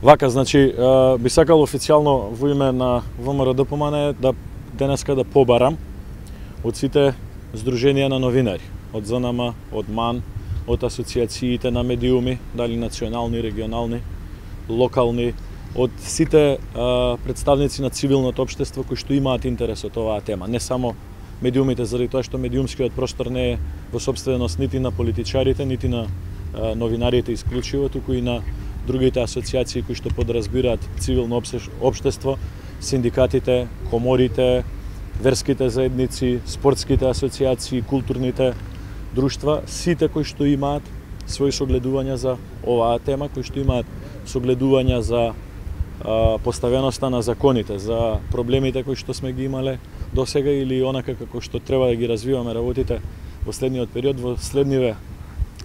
Вака, значи, би сакал официјално во име на ВМРО-ДПМН да денеска да побарам од сите здруженија на новинари, од ЗНМ, од МАН, од асоциациите на медиуми, дали национални, регионални, локални, од сите представници на цивилното општество кои што имаат интерес од оваа тема, не само медиумите, заради тоа што медиумскиот простор не е во сопственост нити на политичарите, нити на новинарите исклучиво, туку и на другите асоциации кои што подразбираат цивилно општество, синдикатите, коморите, верските заедници, спортските асоциации, културните друштва, сите кои што имаат своји согледувања за оваа тема, кои што имаат согледувања за поставеноста на законите, за проблемите кои што сме ги имале досега или онака како што треба да ги развиваме работите во следниот период, во следниве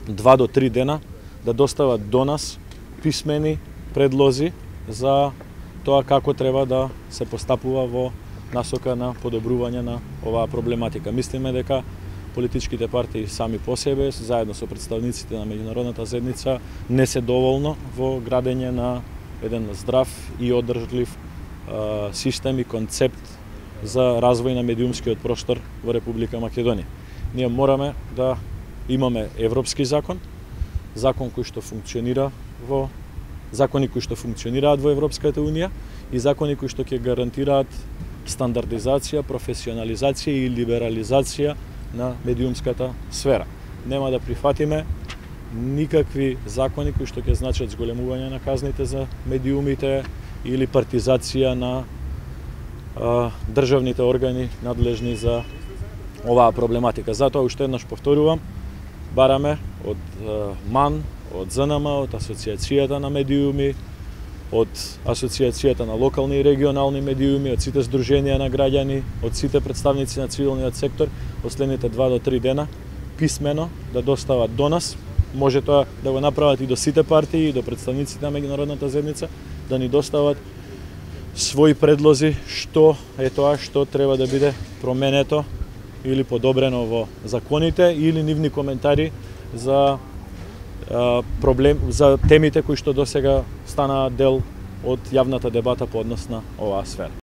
2 до 3 дена, да достават до нас писмени предлози за тоа како треба да се постапува во насока на подобрување на оваа проблематика. Мислиме дека политичките партии сами по себе, заедно со представниците на меѓународната заедница, не се доволно во градење на еден здрав и одржлив систем и концепт за развој на медиумскиот простор во Република Македонија. Ние мораме да имаме европски закон, закон кој што функционира во закони кои што функционираат во Европската унија и закони кои што ќе гарантираат стандардизација, професионализација и либерализација на медиумската сфера. Нема да прифатиме никакви закони кои што ќе значат зголемување на казните за медиумите или партизација на државните органи надлежни за оваа проблематика. Затоа уште еднаш повторувам, бараме од МАН, од ЗНМ, од Асоциацијата на медиуми, од Асоциацијата на локални и регионални медиуми, од сите здруженија на граѓани, од сите представници на цивилниот сектор, последните 2 до 3 дена, писмено да достават до нас. Може тоа да го направат и до сите партии, и до представниците на меѓународната заедница, да ни достават своји предлози што е тоа што треба да биде променето или подобрено во законите, или нивни коментари за за темите кои што досега станаа дел од јавната дебата по однос на оваа сфера.